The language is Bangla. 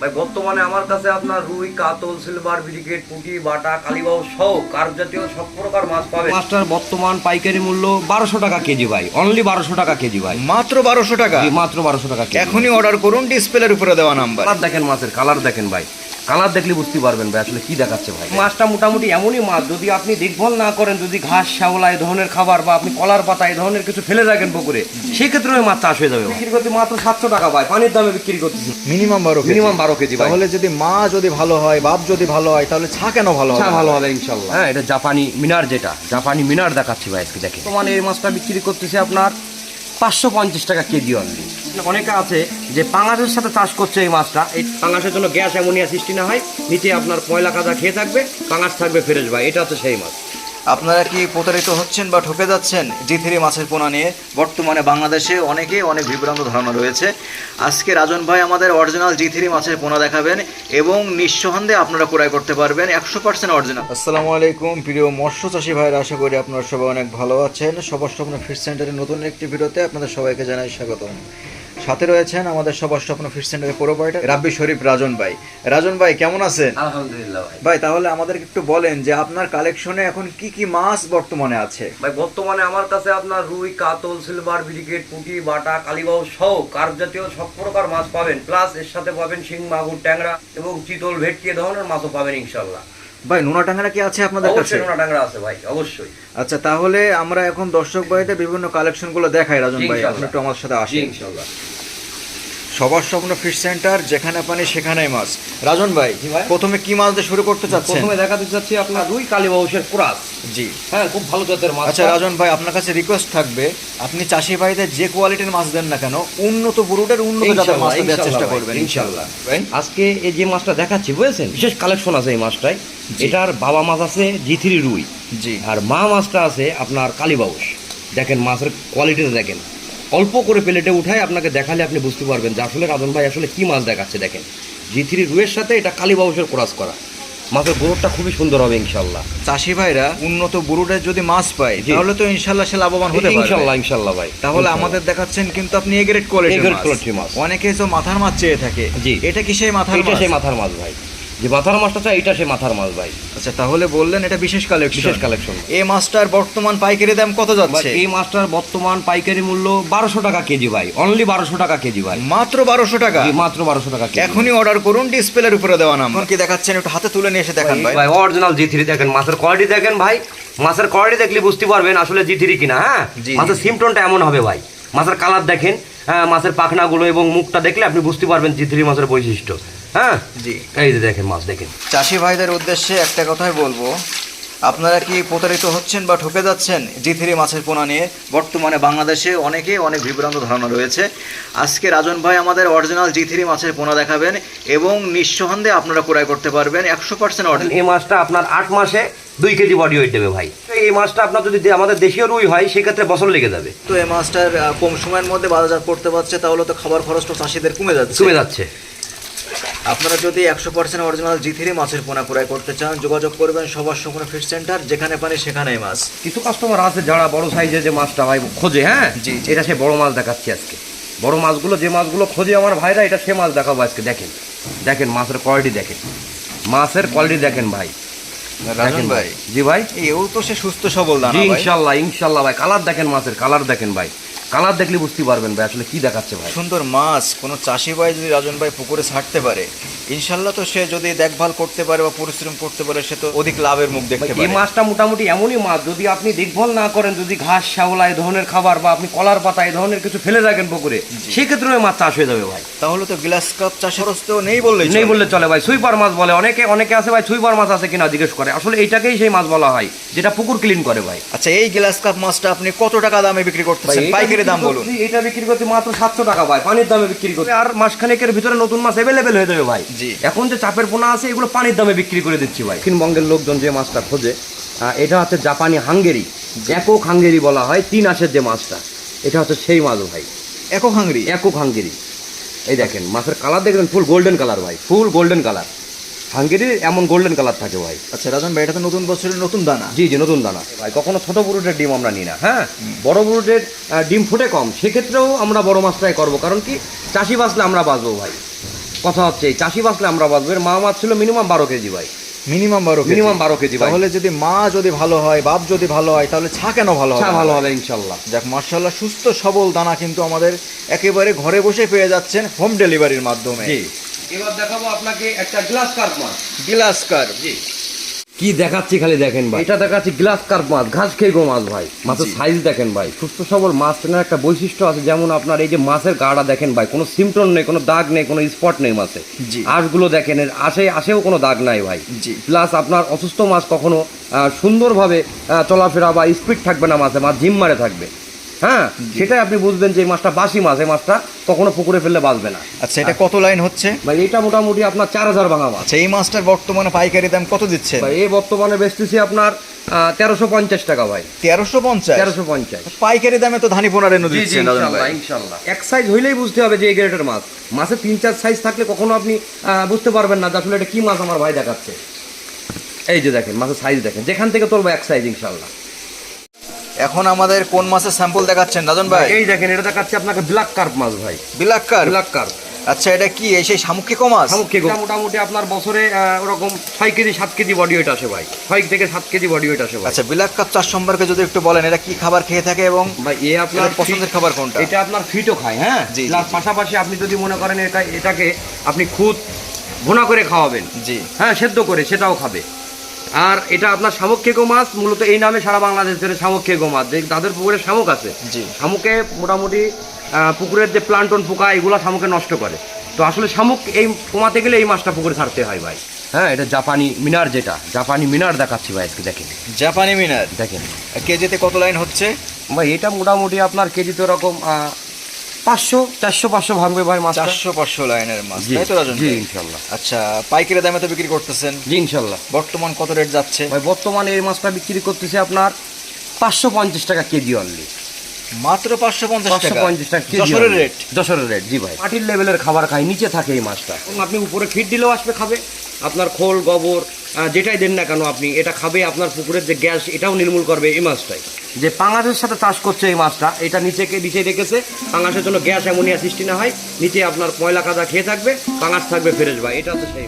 ভাই বর্তমানে আমার কাছে আপনার রুই, কাতল, সিলভার, ব্রিগেড, পুঁটি, বাটা, কালীবাউ সহ কার্প জাতীয় সব প্রকার মাছ পাবেন। মাছটার বর্তমান পাইকারি মূল্য 1200 টাকা কেজি ভাই, অনলি 1200 টাকা কেজি ভাই, মাত্র 1200 টাকা। মাত্র 1200 টাকা কেজি। এখনই অর্ডার করুন ডিসপ্লের উপরে দেওয়া নাম্বার। কালার দেখেন মাছের, কালার দেখেন ভাই, কালার দেখলে বুঝতে পারবেন ভাই আসলে কি দেখাচ্ছে ভাই। মাছটা মোটামুটি এমনই মাছ, যদি আপনি দেখভাল না করেন, যদি ঘাস, শ্যাওলা এই ধরনের খাবার বা আপনি কলার পাতা এই ধরনের কিছু ফেলে রাখেন পুকুরে, সেক্ষেত্রে ওই মাছ চাষ হয়ে যাবে। বিক্রি করতে মাত্র 700 টাকা ভাই, পানির দামে বিক্রি করতেছি। Minimum 12 KG. মিনিমাম 12 কেজি ভাই। তাহলে যদি মা যদি ভালো হয়, বাপ যদি ভালো হয়, তাহলে ছা কেন ভালো হবে? ভালো হবে ইনশাআল্লাহ। হ্যাঁ, এটা জাপানি মিনার, যেটা জাপানি মিনার দেখাচ্ছি ভাই আজকে দেখেন। তোমার এই মাছটা বিক্রি করতেছে আপনার 550 টাকা কেজি অনলি। অনেকে আছে যে পাঙাশের সাথে চাষ করছে এই মাছটা, এই পাঙাশের জন্য গ্যাস অ্যামোনিয়া সৃষ্টি না হয়, নিচে আপনার ময়লা কাদা খেয়ে থাকবে, পাঙাশ থাকবে ফ্রেশ ভাই, এটা হচ্ছে সেই মাছ। আপনারা কি প্রতারিত হচ্ছেন বা ঠকে যাচ্ছেন জি3 মাছের পোনা নিয়ে? বর্তমানে বাংলাদেশে অনেক বিভ্রান্ত ধারণা রয়েছে। আজকে রাজন ভাই আমাদের অরিজিনাল জি3 মাছের পোনা দেখাবেন এবং নিঃসন্দেহে আপনারা ক্রয় করতে পারবেন 100% অরিজিনাল। আসসালামু আলাইকুম প্রিয় মৎস্য চাষী ভাইরা, আশা করি আপনারা সবাই অনেক ভালো আছেন। সবার স্বপ্ন ফিশ সেন্টারের নতুন একটি ভিডিওতে আপনাদের সবাইকে জানাই স্বাগতম। সাথে রয়েছেন আমাদের সবার স্বপ্ন ফিশ সেন্টারের প্রোপাইটার রাব্বি শরীফ রাজন ভাই। রাজন ভাই কেমন আছেন? আলহামদুলিল্লাহ ভাই। ভাই তাহলে আমাদেরকে একটু বলেন যে আপনার কালেকশনে এখন কি কি মাছ বর্তমানে আছে? ভাই বর্তমানে আমার কাছে আপনার রুই, কাতল, সিলভার, ব্রিগেড, পুঁটি, বাটা, কালীবাউ সহ কার্প জাতীয় সব প্রকার মাছ পাবেন, প্লাস এর সাথে পাবেন শিং, মাগুর, ট্যাংরা এবং চিতল, ভেটকি এ ধরনের মাছও পাবেন ইনশাআল্লাহ। ভাই নোনা টাঙ্গা কি আছে আপনাদের কাছে? অবশ্যই নোনা ট্যাংরা আছে ভাই, অবশ্যই। আচ্ছা তাহলে আমরা এখন দর্শক ভাইদের বিভিন্ন কালেকশন গুলো দেখাই। রাজন ভাই আপনি একটু আমার সাথে আসেন ইনশাআল্লাহ। সবার স্বপ্ন ফিশ সেন্টার, যেখানে পানি সেখানেই মাছ। রাজন ভাই প্রথমে কি মাছ দিয়ে শুরু করতে চাচ্ছেন? প্রথমে দেখাতে চাচ্ছি আপনার রুই কালীবাউশের ক্রাস। জি হ্যাঁ, খুব ভালো জাতের মাছ। আচ্ছা রাজন ভাই আপনার কাছে রিকোয়েস্ট থাকবে, আপনি চাষি ভাইদের যে কোয়ালিটির মাছ দেন না কেন, উন্নত ব্রুডের উন্নত জাতের মাছ দেওয়ার চেষ্টা করবেন ইনশাআল্লাহ। আজকে এই যে মাছটা দেখাচ্ছি বুঝেছেন, বিশেষ কালেকশন আছে এই মাছটাই। এটার বাবা মাছ আছে জি3 রুই, জি, আর মা মাছটা আছে আপনার কালীবাউশ। দেখেন মাছের কোয়ালিটিটা দেখেন, অল্প করে প্লেটে উঠায় আপনাকে দেখালে আপনি বুঝতে পারবেন যে আসলে রাজন ভাই আসলে কি মাছ দেখাচ্ছে। দেখেন জি3 রুইয়ের সাথে এটা কালীবাউশের ক্রস করা, মাছের গ্রোথটা খুবই সুন্দর হবে ইনশাআল্লাহ। চাষি ভাইরা উন্নত ব্রুডের যদি মাছ পায় তাহলে তো ইনশাআল্লাহ সে লাভবান হতে পারবে। ইনশাআল্লাহ ভাই। তাহলে আমাদের দেখাচ্ছেন কিন্তু আপনি এ গ্রেড কোয়ালিটির মাছ। অনেকে তো মাথার মাছ চেয়ে থাকে, জি এটা কি সেই মাথার মাছ? এটা সেই মাথার মাছ ভাই, যে মাথার মাছটা চাই এটা সেই মাথার মাছ ভাই। আচ্ছা তাহলে বললেন এটা বিশেষ কালেকশন। এই মাছটার বর্তমান পাইকারি দাম কত যাচ্ছে? এই মাছটার বর্তমান পাইকারি মূল্য 1200 টাকা কেজি ভাই, অনলি 1200 টাকা কেজি ভাই, মাত্র 1200 টাকা। মাত্র 1200 টাকা কেজি। এখনই অর্ডার করুন ডিসপ্লের উপরে দেওয়া নাম্বার। কি দেখাচ্ছেন একটু হাতে তুলে নিয়ে এসে দেখান ভাই। ভাই অরিজিনাল জি3 দেখেন, মাছের কোয়ালিটি দেখেন ভাই, মাছের কোয়ালিটি দেখলে বুঝতে পারবেন আসলে জি3 কিনা। হ্যাঁ, মাছের সিমটনটা এমন হবে ভাই, মাছের কালার দেখেন, হ্যাঁ মাছের পাখনাগুলো এবং মুখটা দেখলে আপনি বুঝতে পারবেন জি3 মাছের বৈশিষ্ট্য। হ্যাঁ জি, এই যে দেখেন মাছ দেখেন। চাষি ভাইদের উদ্দেশ্যে একটা কথাই বলবো, আপনারা কি প্রতারিত হচ্ছেন বা ঠকে যাচ্ছেন জি3 মাছের পোনা নিয়ে? বর্তমানে বাংলাদেশে অনেক বিভ্রান্ত ধারণা রয়েছে। আজকে রাজন ভাই আমাদের অরিজিনাল জি3 মাছের পোনা দেখাবেন এবং নিঃসন্দেহে আপনারা ক্রয় করতে পারবেন 100% অরিজিনাল। এই মাছটা আপনার 8 মাসে 2 কেজি বডি ওয়েট দেবে ভাই। এই মাছটা আপনার যদি আমাদের দেশীয় রুই হয় সেক্ষেত্রে বছর লেগে যাবে। তো এই মাছটার কম সময়ের মধ্যে বাজারজাত করতে পারছে, তাহলে তো খাবার খরচটা চাষিদের কমে যাচ্ছে। আপনারা যদি 100% অরিজিনাল জি3 মাছের পোনা ক্রয় করতে চান, যোগাযোগ করবেন সবার স্বপ্ন ফিশ সেন্টার, যেখানে পানি সেখানেই মাছ। কিছু কাস্টমার আছে যারা বড় সাইজের যে মাছটা ভাই খোঁজে, হ্যাঁ জি, এটা সে বড় মাছ দেখাচ্ছি আজকে। বড় মাছগুলো যে মাছগুলো খোঁজে আমার ভাইরা, এটা সে মাছ দেখাবো আজকে। দেখেন দেখেন মাছের কোয়ালিটি দেখেন, মাছের কোয়ালিটি দেখেন ভাই। রাজন ভাই জি ভাই, এও তো সে সুস্থ সবল দানা জি ভাই। ইনশাআল্লাহ ভাই। কালার দেখেন মাছের, কালার দেখেন ভাই, কালার দেখলে বুঝতে পারবেন ভাই আসলে কি দেখাচ্ছে ভাই। সুন্দর মাছ কোনো চাষি ভাই যদি রাজন ভাই পুকুরে ছাড়তে পারে, ইনশাল্লাহ তো সে যদি দেখভাল করতে পারে বা পরিশ্রম করতে পারে, সে তো অধিক লাভের মুখ দেখতে পারে। এই মাছটা মোটামুটি এমনই মাছ, যদি আপনি দেখভাল না করেন, যদি ঘাস, শ্যাওলা এই ধরনের খাবার বা আপনি কলার পাতা এই ধরনের কিছু ফেলে রাখেন পুকুরে, সেক্ষেত্রে ওই মাছ চাষ হয়ে যাবে ভাই। তাহলে তো গ্লাস কাপ চাষের খরচ তো নেই বললে চলে ভাই। সুইপার মাছ বলে অনেকে আছে ভাই, সুইপার মাছ আছে কিনা জিজ্ঞেস করে, আসলে এইটাকেই সেই মাছ বলা হয় যেটা পুকুর ক্লিন করে ভাই। আচ্ছা এই গ্লাস কাপ মাছটা আপনি কত টাকা দামে বিক্রি করতেছেন? পাইকারি দাম বলুন। এটা বিক্রি করতে মাত্র 700 টাকা ভাই, পানির দামে বিক্রি করতে। আর মাসখানেকের ভিতরে নতুন মাছ অ্যাভেলেবেল হয়ে যাবে ভাই। জি, এখন যে চাপের পোনা আছে এগুলো পানির দামে বিক্রি করে দিচ্ছি ভাই। দক্ষিণবঙ্গের লোকজন যে মাছটা খোঁজে, এটা হচ্ছে জাপানি হাঙ্গেরি, একক হাঙ্গেরি বলা হয়, 3 আঁশের যে মাছটা, এটা হচ্ছে সেই মাছ ভাই, একক হাঙ্গেরি। এই দেখেন মাছের কালার দেখবেন, ফুল গোল্ডেন কালার ভাই, ফুল গোল্ডেন কালার। হাঙ্গেরির এমন গোল্ডেন কালার থাকে ভাই। আচ্ছা রাজন ভাই এটা তো নতুন বছরের নতুন দানা। জি নতুন দানা ভাই। কখনো ছোট ব্রুডের ডিম আমরা নিই না, হ্যাঁ বড় ব্রুডের ডিম ফুটে কম, সেক্ষেত্রেও আমরা বড় মাছটাই করবো, কারণ কি চাষি বাঁচলে আমরা বাঁচবো ভাই। কথা হচ্ছে এই চাষি বাঁচলে আমরা বাঁচবো। এর মা মাছ ছিল মিনিমাম 12 কেজি ভাই, মিনিমাম 12 কেজি। মিনিমাম 12 কেজি ভাই। তাহলে যদি মা যদি ভালো হয়, বাপ যদি ভালো হয়, তাহলে ছা কেন ভালো হবে? আচ্ছা, ভালো হবে ইনশাল্লাহ। যাক, মার্শাল্লাহ, সুস্থ সবল দানা কিন্তু আমাদের একেবারে ঘরে বসে পেয়ে যাচ্ছেন হোম ডেলিভারির মাধ্যমে। জি, এবার দেখাবো আপনাকে একটা গ্লাস কার্প মাছ। Glass carp. জি, কি দেখাচ্ছি খালি দেখেন ভাই, এটা দেখাচ্ছি গ্লাস কার্প মাছ, ঘাস খেয়ে গো মাছ ভাই। মাছের জি। সাইজ দেখেন ভাই, সুস্থ সবল মাছ। কেনার একটা বৈশিষ্ট্য আছে, যেমন আপনার এই যে মাছের গাড়া দেখেন ভাই, কোনো সিমটন নেই, কোনো দাগ নেই, কোনো স্পট নেই মাছে। জি। আঁশগুলো দেখেন, এর আশেও কোনো দাগ নাই ভাই। জি। প্লাস আপনার অসুস্থ মাছ কখনো সুন্দরভাবে চলাফেরা বা স্পিড থাকবে না মাছে, মাছ জিম মারে থাকবে। হ্যাঁ, সেটাই আপনি বুঝবেন যে এই মাছটা বাসি মাছ, এই মাছটা কখনো পুকুরে ফেললে বাঁচবে না। আচ্ছা, এটা কত লাইন হচ্ছে ভাই? এটা মোটামুটি আপনার 4000 ভাঙা মাছ। আচ্ছা, এই মাছটার বর্তমানে পাইকারি দাম কত দিচ্ছেন? ভাই এই বর্তমানে বেচতেছি আপনার 1350 টাকা ভাই। 1350? 1350। পাইকারি দামে তো ধানি পোনা রেনু দিচ্ছেন রাজন ভাই। ইনশাআল্লাহ এক সাইজ হইলেই বুঝতে হবে যে এই গ্রেডের মাছ। মাছে 3-4 সাইজ থাকলে কখনো আপনি বুঝতে পারবেন না যে আসলে এটা কি মাছ আমার ভাই দেখাচ্ছে। এই যে দেখেন মাছের সাইজ দেখেন, যেখান থেকে তুলবো এক সাইজ ইনশাআল্লাহ। এখন আমাদের কোন মাছের স্যাম্পল দেখাচ্ছেন রাজন ভাই? এই দেখেন, এটা দেখাচ্ছে আপনাকে ব্ল্যাক কার্প মাছ ভাই। Black carp? Black carp. আচ্ছা, এটা কি এই সেই সামুদ্রিক মাছ? সামুদ্রিক। মোটামুটি আপনার বছরে ওরকম 6 কেজি 7 কেজি বডি ওয়েট আসে ভাই, 6 থেকে 7 কেজি বডি ওয়েট আসে ভাই। আচ্ছা, ব্ল্যাক কাপ চাষ সম্পর্কে যদি একটু বলেন, এটা কি খাবার খেয়ে থাকে এবং ভাই এ আপনার আপনার পছন্দের খাবার কোনটা? এটা আপনার ফিটও খায়। হ্যাঁ, জি, জি, প্লাস জি। পাশাপাশি আপনি যদি মনে করেন এটাকে আপনি খুদ ভুনা করে খাওয়াবেন, জি। হ্যাঁ, সেদ্ধ করে, সেটাও খাবে। আর এটা আপনার শামুক মাছ, মূলত এই নামে সারা বাংলাদেশ ধরে শামুক মাছ। যে তাদের পুকুরে শামুক আছে, জি। শামুকে মোটামুটি পুকুরের যে প্লান্টন পোকা এগুলো শামুকে নষ্ট করে। তো আসলে শামুক এই কমাতে গেলে এই মাছটা পুকুরে ছাড়তে হয় ভাই। হ্যাঁ, এটা জাপানি মিনার, যেটা জাপানি মিনার দেখাচ্ছি ভাই আজকে। দেখেন জাপানি মিনার দেখেন কেজিতে কত লাইন হচ্ছে ভাই? এটা মোটামুটি আপনার কেজি তো এরকম 500 400 500 ভাঙবে ভাই মাছ। 400-500 লাইনের মাছ, তাই তো রাজন জি ভাই? ইনশাল্লাহ। আচ্ছা, পাইকারি দামে তো বিক্রি করতেছেন? জি ইনশাল্লাহ। বর্তমান কত রেট যাচ্ছে ভাই বর্তমানে এই মাছটা বিক্রি করতেছে আপনার 550 টাকা কেজি অনলি। মাত্র 550 টাকা? 550 টাকা কেজি। যশোরের রেট? যশোরের রেট, জি ভাই। মাটির লেভেলের খাবার খায়, নিচে থাকে এই মাছটা। আপনি উপরে ফিড দিলেও আসবে খাবে, আপনার খোল গোবর যেটাই দেন না কেন আপনি এটা খাবে। আপনার পুকুরের যে গ্যাস এটাও নির্মূল করবে এই মাছটাই। যে পাঙাশের সাথে চাষ করছে এই মাছটা, এটা নিচে রেখেছে পাঙাশের জন্য গ্যাস অ্যামোনিয়া সৃষ্টি না হয়। নিচে আপনার ময়লা কাদা খেয়ে থাকবে, পাঙাশ থাকবে ফ্রেশ ভাই। এটা হচ্ছে সেই